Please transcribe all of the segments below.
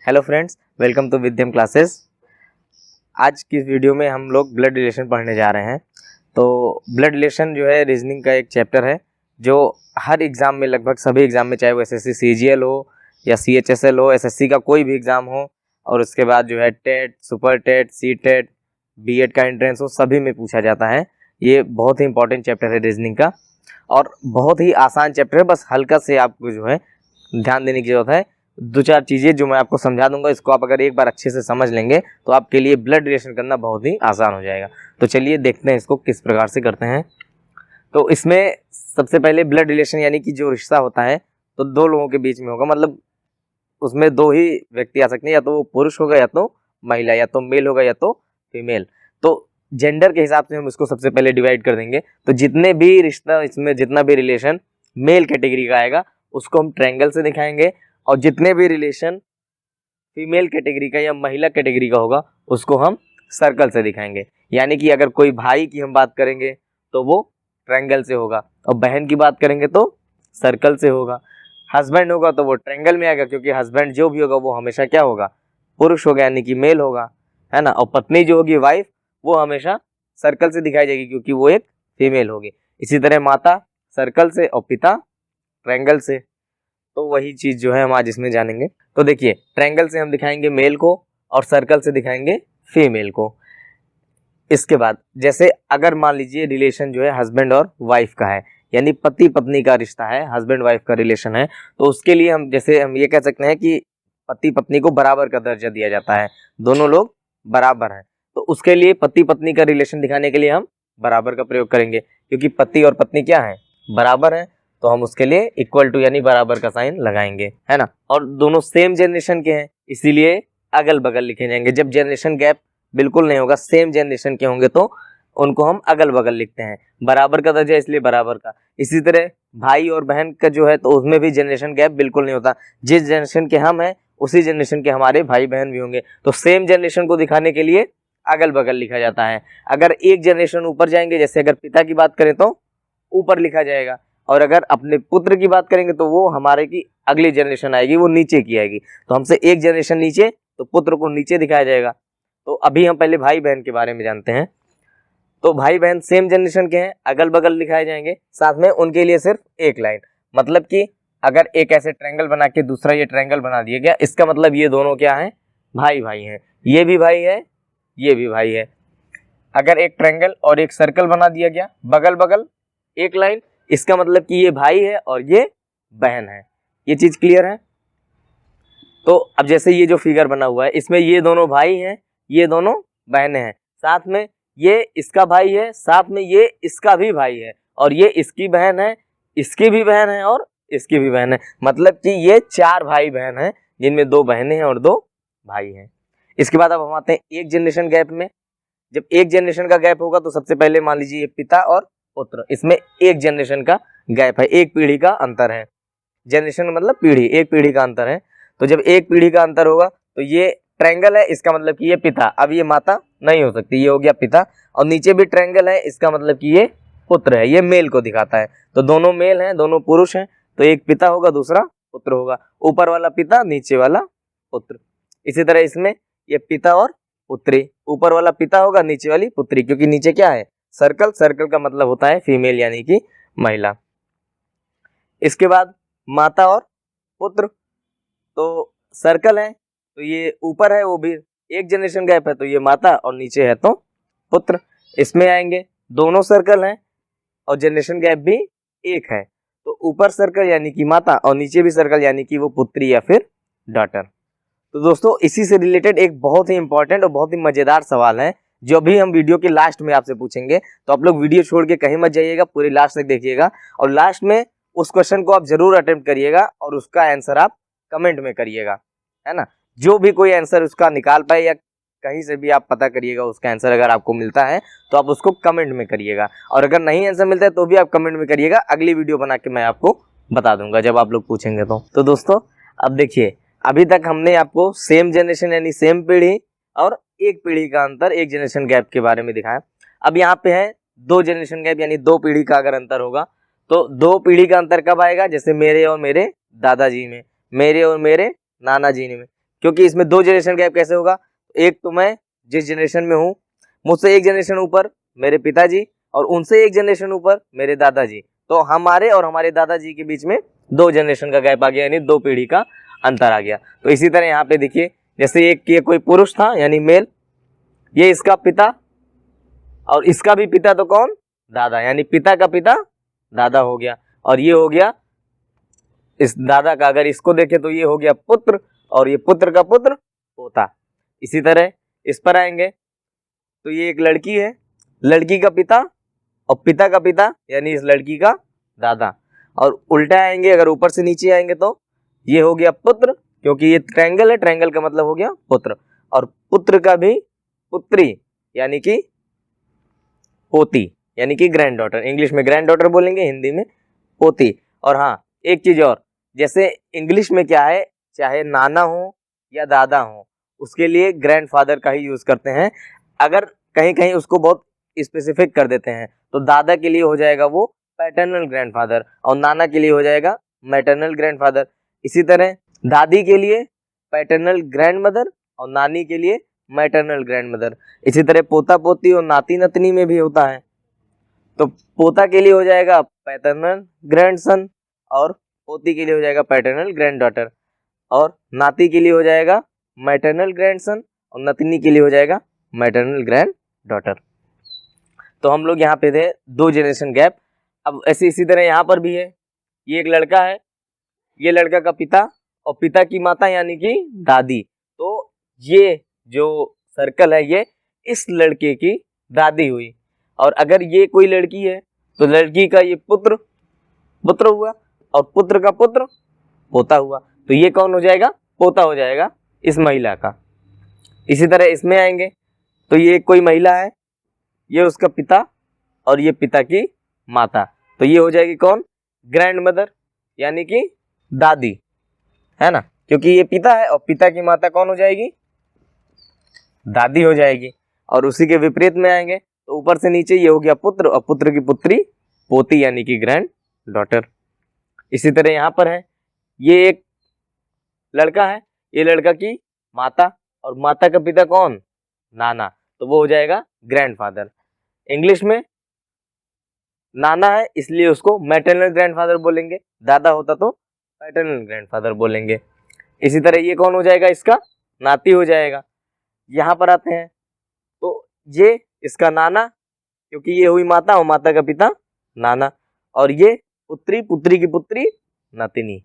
Hello friends, welcome to Vidyam classes. आज की इस वीडियो में हम लोग ब्लड रिलेशन पढ़ने जा रहे हैं। तो ब्लड रिलेशन जो है रीजनिंग का एक चैप्टर है जो हर एग्ज़ाम में, लगभग सभी एग्ज़ाम में, चाहे वो एसएससी सीजीएल हो या सीएचएसएल हो, एसएससी का कोई भी एग्ज़ाम हो, और उसके बाद जो है TET, super TET, C TET, B Ed का एंट्रेंस हो, सभी में पूछा जाता है। ये बहुत ही इंपॉर्टेंट चैप्टर है रीजनिंग का, और बहुत ही आसान चैप्टर है। बस हल्का से आपको जो है ध्यान देने की जरूरत है। दो चार चीज़ें जो मैं आपको समझा दूंगा, इसको आप अगर एक बार अच्छे से समझ लेंगे तो आपके लिए ब्लड रिलेशन करना बहुत ही आसान हो जाएगा। तो चलिए देखते हैं इसको किस प्रकार से करते हैं। तो इसमें सबसे पहले ब्लड रिलेशन यानी कि जो रिश्ता होता है तो दो लोगों के बीच में होगा, मतलब उसमें दो ही व्यक्ति आ सकते हैं, या तो वो पुरुष होगा या तो महिला, या तो मेल होगा या तो फीमेल। तो जेंडर के हिसाब से हम इसको सबसे पहले डिवाइड कर देंगे। तो जितने भी रिश्ता, इसमें जितना भी रिलेशन मेल कैटेगरी का आएगा उसको हम ट्रायंगल से दिखाएंगे, और जितने भी रिलेशन फीमेल कैटेगरी का या महिला कैटेगरी का होगा उसको हम सर्कल से दिखाएंगे। यानी कि अगर कोई भाई की हम बात करेंगे तो वो ट्रायंगल से होगा, और बहन की बात करेंगे तो सर्कल से होगा। हस्बैंड होगा तो वो ट्रायंगल में आएगा, क्योंकि हस्बैंड जो भी होगा वो हमेशा क्या होगा, पुरुष होगा, यानी कि मेल होगा, है ना। और पत्नी जो होगी, वाइफ, वो हमेशा सर्कल से दिखाई जाएगी, क्योंकि वो एक फीमेल होगी। इसी तरह माता सर्कल से और पिता ट्रायंगल से। तो वही चीज जो है हम आज इसमें जानेंगे। तो देखिए, ट्रायंगल से हम दिखाएंगे मेल को और सर्कल से दिखाएंगे फीमेल को। इसके बाद जैसे अगर मान लीजिए रिलेशन जो है हस्बैंड और वाइफ का है, यानी पति पत्नी का रिश्ता है, हस्बैंड वाइफ का रिलेशन है, तो उसके लिए हम जैसे हम ये कह सकते हैं कि पति पत्नी को बराबर का दर्जा दिया जाता है, दोनों लोग बराबर हैं। तो उसके लिए पति पत्नी का रिलेशन दिखाने के लिए हम बराबर का प्रयोग करेंगे, क्योंकि पति और पत्नी क्या है, बराबर है। तो हम उसके लिए इक्वल टू यानी बराबर का साइन लगाएंगे, है ना। और दोनों सेम जनरेशन के हैं, इसीलिए अगल बगल लिखे जाएंगे। जब जनरेशन गैप बिल्कुल नहीं होगा, सेम जनरेशन के होंगे, तो उनको हम अगल बगल लिखते हैं। बराबर का दर्जा इसलिए बराबर का। इसी तरह भाई और बहन का जो है तो उसमें भी जनरेशन गैप बिल्कुल नहीं होता। जिस जनरेशन के हम हैं उसी जनरेशन के हमारे भाई बहन भी होंगे। तो सेम जनरेशन को दिखाने के लिए अगल बगल लिखा जाता है। अगर एक जनरेशन ऊपर जाएंगे, जैसे अगर पिता की बात करें तो ऊपर लिखा जाएगा, और अगर अपने पुत्र की बात करेंगे तो वो हमारे की अगली जनरेशन आएगी, वो नीचे की आएगी। तो हमसे एक जनरेशन नीचे, तो पुत्र को नीचे दिखाया जाएगा। तो अभी हम पहले भाई बहन के बारे में जानते हैं। तो भाई बहन सेम जनरेशन के हैं, अगल बगल दिखाए जाएंगे, साथ में उनके लिए सिर्फ एक लाइन। मतलब कि अगर एक ऐसे ट्रायंगल बना के दूसरा ये ट्रायंगल बना दिया गया, इसका मतलब ये दोनों क्या है, भाई भाई हैं। ये भी भाई है, ये भी भाई है। अगर एक ट्रायंगल और एक सर्कल बना दिया गया, बगल बगल एक लाइन, इसका मतलब कि ये भाई है और ये बहन है। ये चीज क्लियर है। तो अब जैसे ये जो फिगर बना हुआ है, इसमें ये दोनों भाई हैं, ये दोनों बहनें हैं, साथ में ये इसका भाई है, साथ में ये इसका भी भाई है, और ये इसकी बहन है, इसकी भी बहन है, और इसकी भी बहन है। मतलब कि ये चार भाई बहन हैं, जिनमें दो बहनें हैं और दो भाई हैं। इसके बाद अब हम आते हैं एक जनरेशन गैप में। जब एक जनरेशन का गैप होगा तो सबसे पहले मान लीजिए पिता और पुत्र, इसमें एक जनरेशन का गैप है, एक पीढ़ी का अंतर है। जनरेशन मतलब पीढ़ी, एक पीढ़ी का अंतर है। तो जब एक पीढ़ी का अंतर होगा तो ये ट्रायंगल है, इसका मतलब कि ये पिता, अब ये माता नहीं हो सकती, ये हो गया पिता। और नीचे भी ट्रायंगल है, इसका मतलब कि ये पुत्र है, ये मेल को दिखाता है। तो दोनों मेल हैं, दोनों पुरुष हैं, तो एक पिता होगा, दूसरा पुत्र होगा। ऊपर वाला पिता, नीचे वाला पुत्र। इसी तरह इसमें ये पिता और पुत्री, ऊपर वाला पिता होगा, नीचे वाली पुत्री, क्योंकि नीचे क्या है, सर्कल। सर्कल का मतलब होता है फीमेल यानी कि महिला। इसके बाद माता और पुत्र, तो सर्कल है तो ये ऊपर है, वो भी एक जनरेशन गैप है, तो ये माता, और नीचे है तो पुत्र। इसमें आएंगे, दोनों सर्कल हैं और जनरेशन गैप भी एक है, तो ऊपर सर्कल यानी कि माता, और नीचे भी सर्कल यानी कि वो पुत्री या फिर डॉटर। तो दोस्तों इसी से रिलेटेड एक बहुत ही इंपॉर्टेंट और बहुत ही मजेदार सवाल है, जो भी हम वीडियो के लास्ट में आपसे पूछेंगे। तो आप लोग वीडियो छोड़ के कहीं मत जाइएगा, पूरी लास्ट तक देखिएगा, और लास्ट में उस क्वेश्चन को आप जरूर अटेम्प्ट करिएगा, और उसका आंसर आप कमेंट में करिएगा, है ना। जो भी कोई आंसर उसका निकाल पाए, या कहीं से भी आप पता करिएगा उसका आंसर अगर आपको मिलता है तो आप उसको कमेंट में करिएगा, और अगर नहीं आंसर मिलता है तो भी आप कमेंट में करिएगा। अगली वीडियो बना के मैं आपको बता दूंगा जब आप लोग पूछेंगे। तो दोस्तों अब देखिए, अभी तक हमने आपको सेम जनरेशन यानी सेम पीढ़ी और एक पीढ़ी का अंतर, एक जनरेशन गैप के बारे में दिखाया। अब यहाँ पे है दो जनरेशन गैप, यानी दो पीढ़ी का अगर अंतर होगा तो दो पीढ़ी का अंतर कब आएगा, जैसे मेरे और मेरे दादाजी में, मेरे और मेरे नाना जी में। क्योंकि इसमें 2 जनरेशन गैप कैसे होगा, एक तो मैं जिस जनरेशन में हूँ, मुझसे 1 जनरेशन ऊपर मेरे पिताजी और उनसे 1 जनरेशन ऊपर मेरे दादाजी, तो हमारे और हमारे दादाजी के बीच में 2 जनरेशन का गैप आ गया, यानी 2 पीढ़ी का अंतर आ गया। तो इसी तरह यहाँ पे देखिए, जैसे एक ये कोई पुरुष था यानी मेल, ये इसका पिता और इसका भी पिता, तो कौन, दादा, यानी पिता का पिता दादा हो गया, और ये हो गया इस दादा का, अगर इसको देखें तो ये हो गया पुत्र, और ये पुत्र का पुत्र पोता। इसी तरह इस पर आएंगे तो ये एक लड़की है, लड़की का पिता और पिता का पिता यानी इस लड़की का दादा, और उल्टा आएंगे अगर ऊपर से नीचे आएंगे तो ये हो गया पुत्र, क्योंकि ये ट्रायंगल है, ट्रायंगल का मतलब हो गया पुत्र, और पुत्र का भी पुत्री यानी कि पोती, यानी कि ग्रैंड डॉटर, इंग्लिश में ग्रैंड डॉटर बोलेंगे, हिंदी में पोती। और हाँ, एक चीज और, जैसे इंग्लिश में क्या है, चाहे नाना हो या दादा हो, उसके लिए ग्रैंडफादर का ही यूज करते हैं। अगर कहीं कहीं उसको बहुत स्पेसिफिक कर देते हैं तो दादा के लिए हो जाएगा वो पैटर्नल ग्रैंडफादर, और नाना के लिए हो जाएगा मैटरनल ग्रैंडफादर। इसी तरह दादी के लिए पैटर्नल ग्रैंडमदर और नानी के लिए मैटरनल ग्रैंडमदर। इसी तरह पोता पोती और नाती नतनी में भी होता है, तो पोता के लिए हो जाएगा पैटर्नल ग्रैंडसन और पोती के लिए हो जाएगा पैटर्नल ग्रैंडडॉटर, और नाती के लिए हो जाएगा मैटरनल ग्रैंडसन और नतनी के लिए हो जाएगा मैटरनल ग्रैंडडॉटर। तो हम लोग यहाँ पे थे 2 जनरेशन गैप। अब ऐसे इसी तरह यहाँ पर भी है, ये एक लड़का है, ये लड़का का पिता और पिता की माता यानी कि दादी, तो ये जो सर्कल है ये इस लड़के की दादी हुई, और अगर ये कोई लड़की है तो लड़की का ये पुत्र पुत्र हुआ, और पुत्र का पुत्र पोता हुआ, तो ये कौन हो जाएगा, पोता हो जाएगा इस महिला का। इसी तरह इसमें आएंगे तो ये कोई महिला है, ये उसका पिता और ये पिता की माता, तो ये हो जाएगी कौन, ग्रैंड मदर यानी कि दादी, है ना, क्योंकि ये पिता है और पिता की माता कौन हो जाएगी, दादी हो जाएगी। और उसी के विपरीत में आएंगे तो ऊपर से नीचे ये हो गया पुत्र और पुत्र की पुत्री पोती यानी कि ग्रैंड डॉटर। इसी तरह यहाँ पर है, ये एक लड़का है, ये लड़का की माता और माता का पिता कौन, नाना, तो वो हो जाएगा ग्रैंडफादर। इंग्लिश में नाना है इसलिए उसको मैटरनल ग्रैंडफादर बोलेंगे, दादा होता तो पैटर्नल ग्रैंडफादर बोलेंगे। इसी तरह ये कौन हो जाएगा, इसका नाती हो जाएगा। यहाँ पर आते हैं तो ये इसका नाना, क्योंकि ये हुई माता और माता का पिता नाना, और ये पुत्री, पुत्री की पुत्री नातिनी।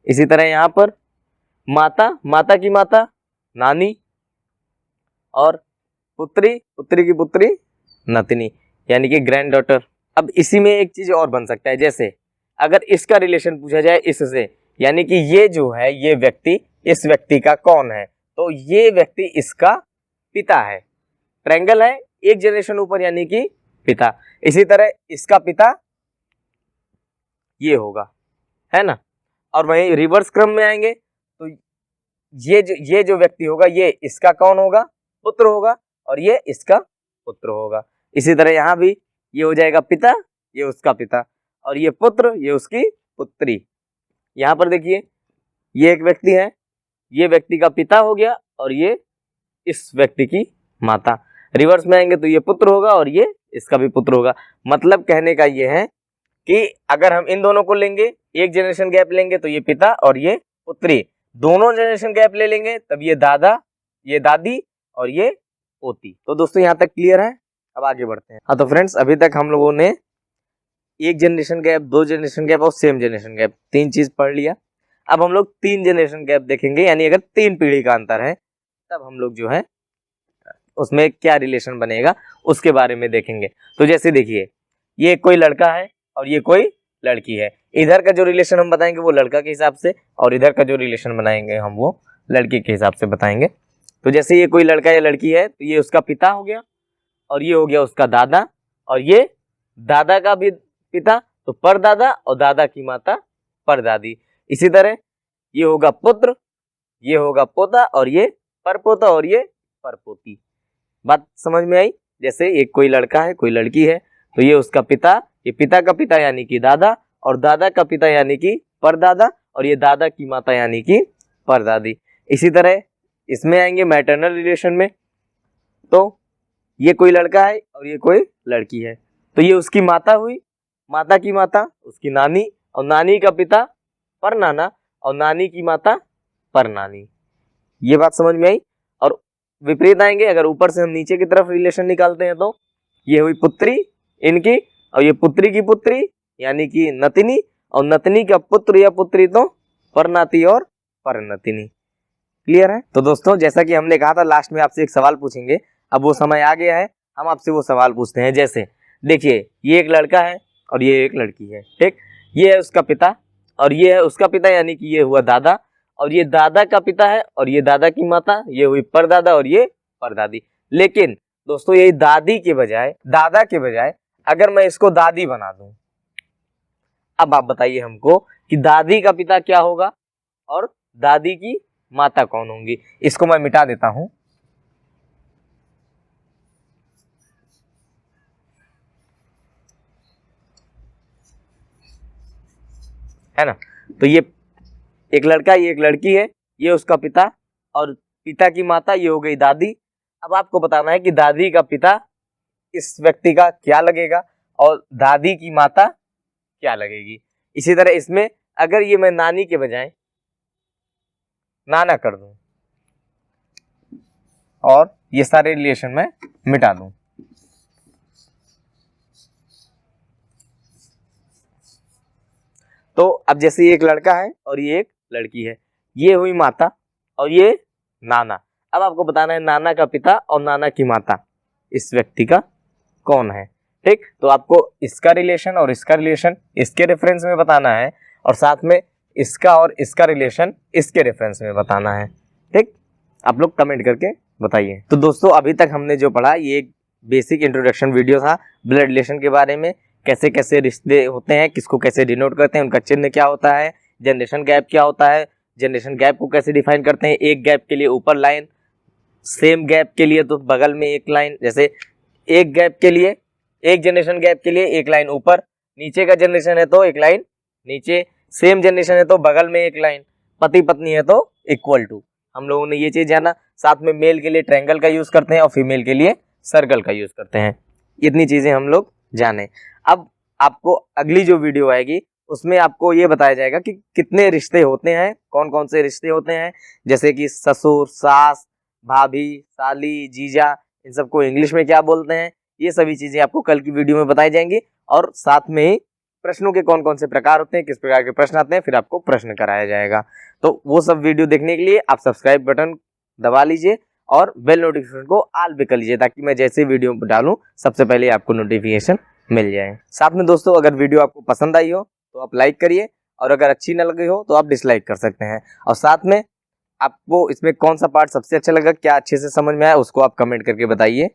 इसी तरह यहाँ पर माता, माता की माता नानी, और पुत्री, पुत्री की पुत्री नातिनी यानी कि ग्रैंड डॉटर। अब इसी में एक चीज और बन सकता है, जैसे अगर इसका रिलेशन पूछा जाए इससे, यानी कि ये जो है ये व्यक्ति इस व्यक्ति का कौन है, तो ये व्यक्ति इसका पिता है, ट्रायंगल है, एक जनरेशन ऊपर यानी कि पिता। इसी तरह इसका पिता ये होगा, है ना, और वहीं रिवर्स क्रम में आएंगे तो ये जो व्यक्ति होगा ये इसका कौन होगा, पुत्र होगा, और ये इसका पुत्र होगा। इसी तरह यहाँ भी ये हो जाएगा पिता, ये उसका पिता, और ये पुत्र, ये उसकी पुत्री। यहाँ पर देखिए ये एक व्यक्ति है, ये व्यक्ति का पिता हो गया और ये इस व्यक्ति की माता। रिवर्स में आएंगे तो ये पुत्र होगा और ये इसका भी पुत्र होगा। मतलब कहने का ये है कि अगर हम इन दोनों को लेंगे, एक जनरेशन गैप लेंगे तो ये पिता और ये पुत्री, दोनों जनरेशन गैप ले लेंगे तब ये दादा, ये दादी और ये पोती। तो दोस्तों यहाँ तक क्लियर है, अब आगे बढ़ते हैं। हाँ तो फ्रेंड्स, अभी तक हम लोगों ने एक जनरेशन गैप, 2 जनरेशन गैप और सेम जनरेशन गैप, 3 चीज पढ़ लिया। अब हम लोग 3 जनरेशन गैप देखेंगे, यानी अगर 3 पीढ़ी का अंतर है तब हम लोग जो है उसमें क्या रिलेशन बनेगा उसके बारे में देखेंगे। तो जैसे देखिए ये कोई लड़का है और ये कोई लड़की है, इधर का जो रिलेशन हम बताएंगे वो लड़का के हिसाब से, और इधर का जो रिलेशन बनाएंगे हम वो लड़की के हिसाब से बताएंगे। तो जैसे ये कोई लड़का या लड़की है तो ये उसका पिता हो गया, और ये हो गया उसका दादा, और ये दादा का भी पिता तो परदादा, और दादा की माता परदादी। इसी तरह ये होगा पुत्र, ये होगा पोता, और ये परपोता, और ये परपोती। बात समझ में आई? जैसे एक कोई लड़का है, कोई लड़की है, तो ये उसका पिता, ये पिता का पिता यानी कि दादा, और दादा का पिता यानी कि परदादा, और ये दादा की माता यानी कि परदादी। इसी तरह इसमें आएंगे मैटरनल रिलेशन में, तो ये कोई लड़का है और ये कोई लड़की है, तो ये उसकी माता हुई, माता की माता उसकी नानी, और नानी का पिता पर नाना, और नानी की माता पर नानी। ये बात समझ में आई। और विपरीत आएंगे, अगर ऊपर से हम नीचे की तरफ रिलेशन निकालते हैं तो ये हुई पुत्री इनकी, और ये पुत्री की पुत्री यानी कि नतिनी, और नतिनी का पुत्र या पुत्री तो परनाती और परनतिनी। क्लियर है? तो दोस्तों जैसा कि हमने कहा था लास्ट में आपसे एक सवाल पूछेंगे, अब वो समय आ गया है, हम आपसे वो सवाल पूछते हैं। जैसे देखिए, ये एक लड़का है और ये एक लड़की है, ठीक। ये है उसका पिता और ये है उसका पिता, यानी कि ये हुआ दादा, और ये दादा का पिता है और ये दादा की माता, ये हुई परदादा और ये परदादी। लेकिन दोस्तों यही दादी के बजाय, दादा के बजाय अगर मैं इसको दादी बना दूं, अब आप बताइए हमको कि दादी का पिता क्या होगा और दादी की माता कौन होंगी। इसको मैं मिटा देता हूं, है ना। तो ये एक लड़का, ये एक लड़की है, ये उसका पिता, और पिता की माता ये हो गई दादी। अब आपको बताना है कि दादी का पिता इस व्यक्ति का क्या लगेगा और दादी की माता क्या लगेगी। इसी तरह इसमें अगर ये मैं नानी के बजाय नाना कर दूं और ये सारे रिलेशन में मिटा दूं, तो अब जैसे एक लड़का है और ये एक लड़की है, ये हुई माता और ये नाना। अब आपको बताना है नाना का पिता और नाना की माता इस व्यक्ति का कौन है, ठीक। तो आपको इसका रिलेशन और इसका रिलेशन इसके रेफरेंस में बताना है, और साथ में इसका और इसका रिलेशन इसके रेफरेंस में बताना है, ठीक। आप लोग कमेंट करके बताइए। तो दोस्तों अभी तक हमने जो पढ़ा ये एक बेसिक इंट्रोडक्शन वीडियो था ब्लड रिलेशन के बारे में, कैसे कैसे रिश्ते होते हैं, किसको कैसे डिनोट करते हैं, उनका चिन्ह क्या होता है, जनरेशन गैप क्या होता है, जनरेशन गैप को कैसे डिफाइन करते हैं, एक गैप के लिए ऊपर लाइन, सेम गैप के लिए तो बगल में एक लाइन, जैसे एक गैप के लिए, एक जनरेशन गैप के लिए एक लाइन ऊपर, नीचे का जनरेशन है तो एक लाइन नीचे, सेम जनरेशन है तो बगल में एक लाइन, पति पत्नी है तो इक्वल टू। हम लोगों ने ये चीज जाना। साथ में मेल के लिए ट्रायंगल का यूज करते हैं और फीमेल के लिए सर्कल का यूज करते हैं। इतनी चीजें हम लोग जाने। अब आपको अगली जो वीडियो आएगी उसमें आपको ये बताया जाएगा कि कितने रिश्ते होते हैं, कौन कौन से रिश्ते होते हैं, जैसे कि ससुर, सास, भाभी, साली, जीजा, इन सबको इंग्लिश में क्या बोलते हैं, ये सभी चीजें आपको कल की वीडियो में बताई जाएंगी। और साथ में ही प्रश्नों के कौन कौन से प्रकार होते हैं, किस प्रकार के प्रश्न आते हैं, फिर आपको प्रश्न कराया जाएगा। तो वो सब वीडियो देखने के लिए आप सब्सक्राइब बटन दबा लीजिए और बेल नोटिफिकेशन को ऑल पे कर लीजिए, ताकि मैं जैसे वीडियो डालूं सबसे पहले आपको नोटिफिकेशन मिल जाए। साथ में दोस्तों अगर वीडियो आपको पसंद आई हो तो आप लाइक करिए, और अगर अच्छी न लगी हो तो आप डिसलाइक कर सकते हैं। और साथ में आपको इसमें कौन सा पार्ट सबसे अच्छा लगा, क्या अच्छे से समझ में आया, उसको आप कमेंट करके बताइए।